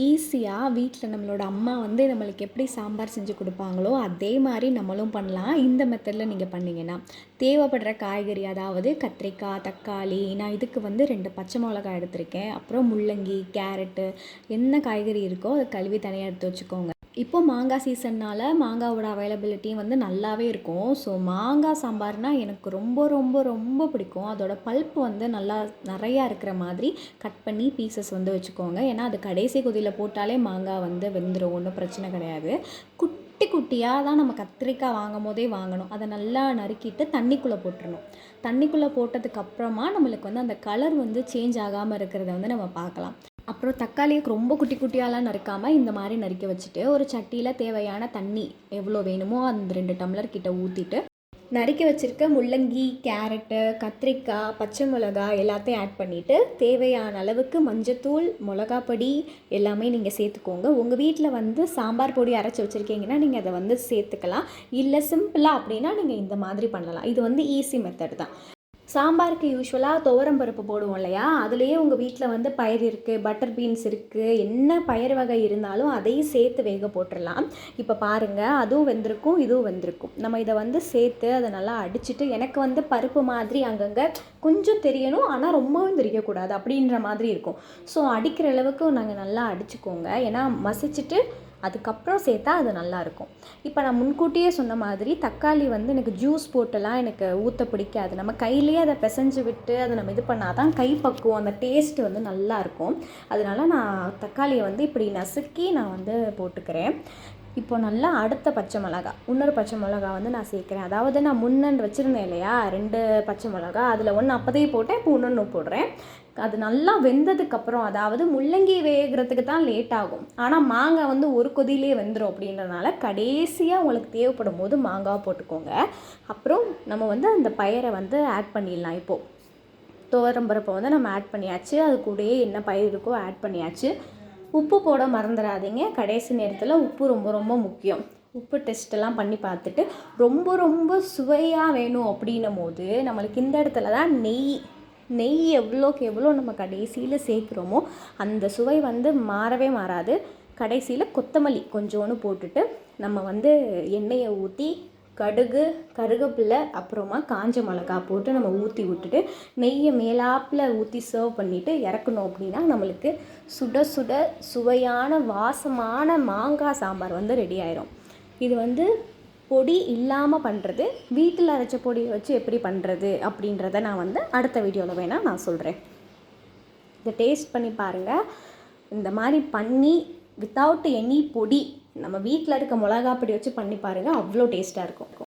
ஈஸியாக வீட்டில் நம்மளோட அம்மா வந்து நம்மளுக்கு எப்படி சாம்பார் செஞ்சு கொடுப்பாங்களோ அதே மாதிரி நம்மளும் பண்ணலாம். இந்த மெத்தடில் நீங்கள் பண்ணிங்கன்னா தேவைப்படுற காய்கறி, அதாவது கத்திரிக்காய், தக்காளி, நான் இதுக்கு வந்து 2 பச்சை மிளகாய் எடுத்திருக்கேன். அப்புறம் முள்ளங்கி, கேரட்டு, என்ன காய்கறி இருக்கோ அதை கழுவி தனியாக எடுத்து வச்சுக்கோங்க. இப்போ மாங்காய் சீசன்னால் மாங்காவோட அவைலபிலிட்டியும் வந்து நல்லாவே இருக்கும். ஸோ மாங்காய் சாம்பார்னால் எனக்கு ரொம்ப ரொம்ப ரொம்ப பிடிக்கும். அதோட பல்ப்பு வந்து நல்லா நிறையா இருக்கிற மாதிரி கட் பண்ணி பீசஸ் வந்து வச்சுக்கோங்க. ஏன்னா அது கடைசி கொதியில் போட்டாலே மாங்காய் வந்து வெந்துடும், ஒன்றும் பிரச்சனை கிடையாது. குட்டி குட்டியாக தான் நம்ம கத்திரிக்காய் வாங்கும் போதே வாங்கணும். அதை நல்லா நறுக்கிட்டு தண்ணிக்குள்ளே போட்டுடணும். தண்ணிக்குள்ளே போட்டதுக்கப்புறமா நம்மளுக்கு வந்து அந்த கலர் வந்து சேஞ்ச் ஆகாமல் இருக்கிறத வந்து நம்ம பார்க்கலாம். அப்புறம் தக்காளியை ரொம்ப குட்டி குட்டியாலாம் நறுக்காமல் இந்த மாதிரி நறுக்க வச்சுட்டு ஒரு சட்டியில் தேவையான தண்ணி எவ்வளோ வேணுமோ அந்த 2 டம்ளர் கிட்ட ஊற்றிட்டு நறுக்கி வச்சுருக்க முள்ளங்கி, கேரட்டு, கத்திரிக்காய், பச்சை மிளகாய் எல்லாத்தையும் ஆட் பண்ணிவிட்டு தேவையான அளவுக்கு மஞ்சத்தூள், மிளகாப்பொடி எல்லாமே நீங்கள் சேர்த்துக்கோங்க. உங்கள் வீட்டில் வந்து சாம்பார் பொடி அரைச்சி வச்சுருக்கீங்கன்னா நீங்கள் அதை வந்து சேர்த்துக்கலாம். இல்லை சிம்பிளாக அப்படின்னா நீங்கள் இந்த மாதிரி பண்ணலாம். இது வந்து ஈஸி மெத்தட் தான். சாம்பாருக்கு யூஸ்வலாக துவரம் பருப்பு போடுவோம் இல்லையா, அதுலேயே உங்கள் வீட்டில் வந்து பயிர் இருக்குது, பட்டர் பீன்ஸ் இருக்குது, என்ன பயிர் வகை இருந்தாலும் அதையும் சேர்த்து வேக போட்டுடலாம். இப்போ பாருங்கள், அதுவும் வெந்திருக்கும், இதுவும் வெந்திருக்கும். நம்ம இதை வந்து சேர்த்து அதை நல்லா அடிச்சுட்டு, எனக்கு வந்து பருப்பு மாதிரி அங்கங்கே கொஞ்சம் தெரியணும், ஆனால் ரொம்பவும் தெரியக்கூடாது அப்படின்ற மாதிரி இருக்கும். ஸோ அடிக்கிற அளவுக்கு நாங்கள் நல்லா அடிச்சுக்கோங்க. ஏன்னா மசிச்சுட்டு அதுக்கப்புறம் சேர்த்தா அது நல்லாயிருக்கும். இப்போ நான் முன்கூட்டியே சொன்ன மாதிரி தக்காளி வந்து எனக்கு ஜூஸ் போட்டெல்லாம் எனக்கு ஊற்ற பிடிக்காது. நம்ம கையிலேயே அதை பிசைஞ்சு விட்டு அதை நம்ம இது பண்ணால் தான் கை பக்குவம், அந்த டேஸ்ட்டு வந்து நல்லாயிருக்கும். அதனால நான் தக்காளியை வந்து இப்படி நசுக்கி நான் வந்து போட்டுக்கிறேன். இப்போ நல்லா அடுத்த பச்சை இன்னொரு பச்சை மிளகா வந்து நான் சேர்க்குறேன். அதாவது நான் முன்னன் வச்சுருந்தேன் இல்லையா 2 பச்சை மிளகா, அதில் 1 அப்போதையே போட்டேன், இப்போ இன்னொன்று போடுறேன். அது நல்லா வெந்ததுக்கப்புறம், அதாவது முள்ளங்கி வேகிறதுக்கு தான் லேட் ஆகும், ஆனால் மாங்காய் வந்து ஒரு கொதியிலே வெந்துடும். அப்படின்றனால கடைசியாக உங்களுக்கு தேவைப்படும் போது மாங்காய் போட்டுக்கோங்க. அப்புறம் நம்ம வந்து அந்த பயிரை வந்து ஆட் பண்ணிடலாம். இப்போது துவரம்பருப்பை வந்து நம்ம ஆட் பண்ணியாச்சு, அது கூடயே என்ன பயிர் இருக்கோ ஆட் பண்ணியாச்சு. உப்பு போட மறந்துடாதீங்க. கடைசி நேரத்தில் உப்பு ரொம்ப ரொம்ப முக்கியம். உப்பு டெஸ்ட்டெல்லாம் பண்ணி பார்த்துட்டு ரொம்ப ரொம்ப சுவையாக வேணும் அப்படின்னும் போது நம்மளுக்கு இந்த இடத்துல தான் நெய் எவ்வளோக்கு எவ்வளோ நம்ம கடைசியில் சேர்க்குறோமோ அந்த சுவை வந்து மாறவே மாறாது. கடைசியில் கொத்தமல்லி கொஞ்சோன்னு போட்டுட்டு நம்ம வந்து எண்ணெயை ஊற்றி கடுகு, கருவேப்பிலை, அப்புறமா காஞ்ச மிளகா போட்டு நம்ம ஊற்றி விட்டுட்டு நெய்யை மேலாப்பில் ஊற்றி சர்வ் பண்ணிவிட்டு இறக்கணும். அப்படின்னா நம்மளுக்கு சுட சுட சுவையான வாசமான மாங்காய் சாம்பார் வந்து ரெடி ஆயிரும். இது வந்து பொடி இல்லாமல் பண்ணுறது, வீட்டில் அரைச்ச பொடியை வச்சு எப்படி பண்ணுறது அப்படின்றத நான் வந்து அடுத்த வீடியோவில் வேணால் நான் சொல்கிறேன். இதை டேஸ்ட் பண்ணி பாருங்கள். இந்த மாதிரி பண்ணி வித்தவுட் எனி பொடி நம்ம வீட்டில் இருக்க மிளகா பொடி வச்சு பண்ணி பாருங்கள், அவ்வளோ டேஸ்ட்டாக இருக்கும்.